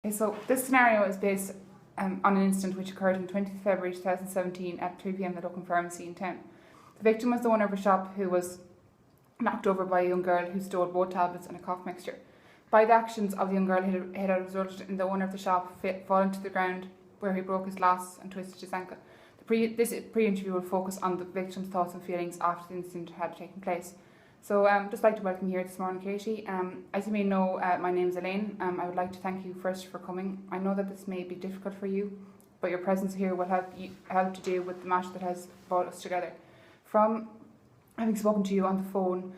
Okay, so this scenario is based on an incident which occurred on 20th February 2017 at 3 p.m. at Oakham Pharmacy in town. The victim was the owner of a shop who was knocked over by a young girl who stole both tablets and a cough mixture. By the actions of the young girl, it had resulted in the owner of the shop falling to the ground where he broke his glass and twisted his ankle. This pre-interview will focus on the victim's thoughts and feelings after the incident had taken place. So just like to welcome you here this morning, Katie. As you may know, my name is Elaine. I would like to thank you first for coming. I know that this may be difficult for you, but your presence here will help to deal with the matter that has brought us together. From having spoken to you on the phone,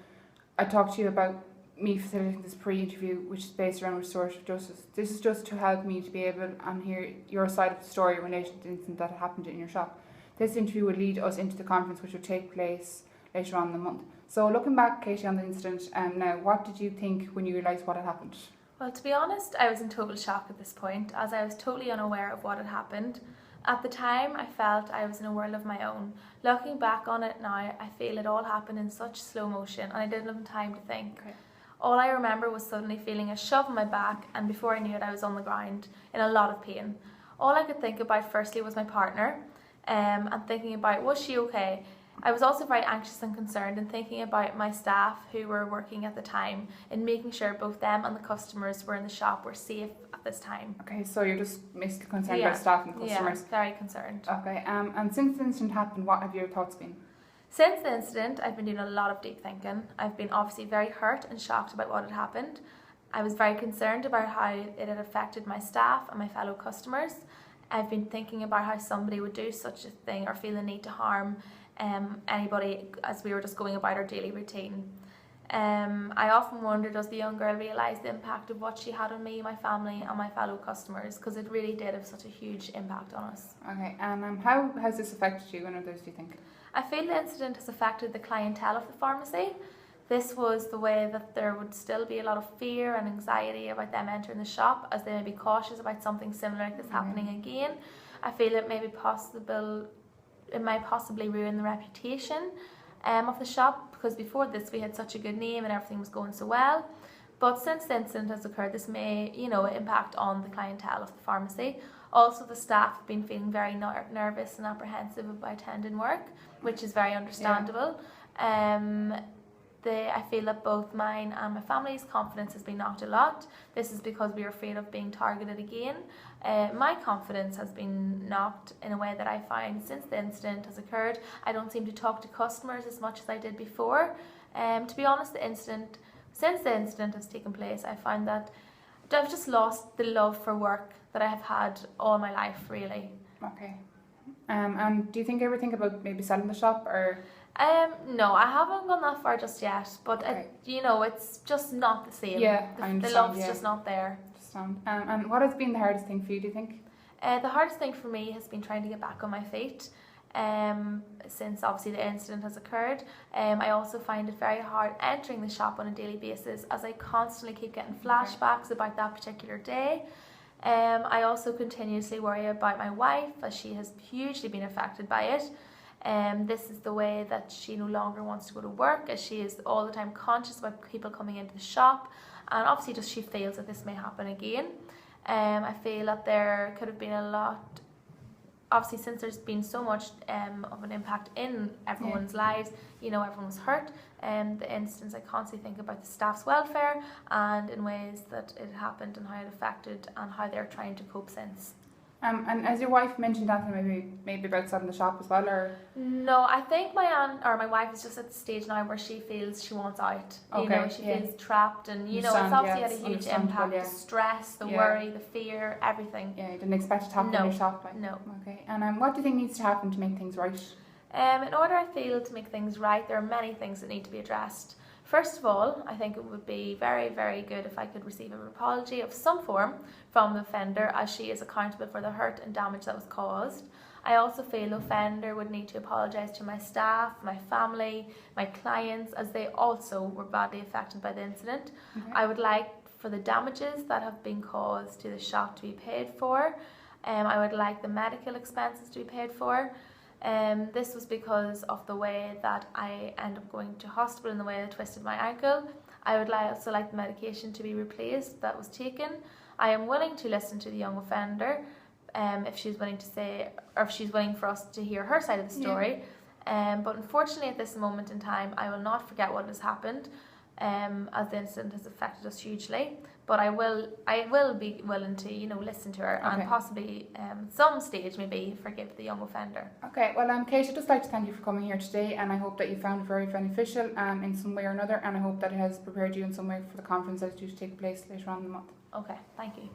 I talked to you about me facilitating this pre-interview, which is based around restorative justice. This is just to help me to be able and hear your side of the story in relation to the incident that happened in your shop. This interview will lead us into the conference, which will take place later on in the month. So looking back, Katie, on the incident, now, what did you think when you realised what had happened? Well, to be honest, I was in total shock at this point, as I was totally unaware of what had happened. At the time, I felt I was in a world of my own. Looking back on it now, I feel it all happened in such slow motion, and I didn't have time to think. Okay. All I remember was suddenly feeling a shove in my back, and before I knew it, I was on the ground in a lot of pain. All I could think about firstly was my partner, and thinking about, was she okay? I was also very anxious and concerned and thinking about my staff who were working at the time and making sure both them and the customers were in the shop were safe at this time. Okay, so you're just basically concerned about staff and customers? Yeah, very concerned. Okay, and since the incident happened, what have your thoughts been? Since the incident, I've been doing a lot of deep thinking. I've been obviously very hurt and shocked about what had happened. I was very concerned about how it had affected my staff and my fellow customers. I've been thinking about how somebody would do such a thing or feel the need to harm anybody as we were just going about our daily routine. I often wonder, does the young girl realise the impact of what she had on me, my family and my fellow customers, because it really did have such a huge impact on us. Okay, and how has this affected you and others, do you think? I feel the incident has affected the clientele of the pharmacy. This was the way that there would still be a lot of fear and anxiety about them entering the shop, as they may be cautious about something similar like this happening again. I feel it may be possible. It might possibly ruin the reputation of the shop, because before this we had such a good name and everything was going so well. But since the incident has occurred, this may, impact on the clientele of the pharmacy. Also, the staff have been feeling very nervous and apprehensive about attending work, which is very understandable. I feel that both mine and my family's confidence has been knocked a lot. This is because we are afraid of being targeted again. My confidence has been knocked in a way that I find since the incident has occurred. I don't seem to talk to customers as much as I did before. To be honest, since the incident has taken place, I find that I've just lost the love for work that I have had all my life, really. Okay. And do you ever think about maybe selling the shop, or? No, I haven't gone that far just yet, but okay. It's just not the same. Yeah, I understand. The love's just not there. And what has been the hardest thing for you, do you think? The hardest thing for me has been trying to get back on my feet. Since obviously the incident has occurred. I also find it very hard entering the shop on a daily basis, as I constantly keep getting flashbacks about that particular day. I also continuously worry about my wife, as she has hugely been affected by it. This is the way that she no longer wants to go to work, as she is all the time conscious about people coming into the shop, and obviously just she feels that this may happen again. I feel that there could have been a lot, obviously since there's been so much of an impact in everyone's lives, everyone was hurt. The instance, I constantly think about the staff's welfare and in ways that it happened and how it affected and how they're trying to cope since. And has your wife mentioned that maybe about selling the shop as well, or? No, I think my wife is just at the stage now where she feels she wants out. She feels trapped, and it's obviously had a huge impact. The stress, the worry, the fear, everything. Yeah, you didn't expect it to happen in your shop, like? No. Okay, and what do you think needs to happen to make things right? In order, I feel, to make things right, there are many things that need to be addressed. First of all, I think it would be very, very good if I could receive an apology of some form from the offender, as she is accountable for the hurt and damage that was caused. I also feel the offender would need to apologise to my staff, my family, my clients, as they also were badly affected by the incident. Okay. I would like for the damages that have been caused to the shop to be paid for. I would like the medical expenses to be paid for. This was because of the way that I ended up going to hospital and the way I twisted my ankle. I would also like the medication to be replaced that was taken. I am willing to listen to the young offender if she's willing to say, or if she's willing for us to hear her side of the story. But unfortunately at this moment in time, I will not forget what has happened, as the incident has affected us hugely. But I will be willing to, you know, listen to her and possibly at some stage maybe forgive the young offender. Okay, well, Kate, I'd just like to thank you for coming here today, and I hope that you found it very beneficial in some way or another, and I hope that it has prepared you in some way for the conference that is due to take place later on in the month. Okay, thank you.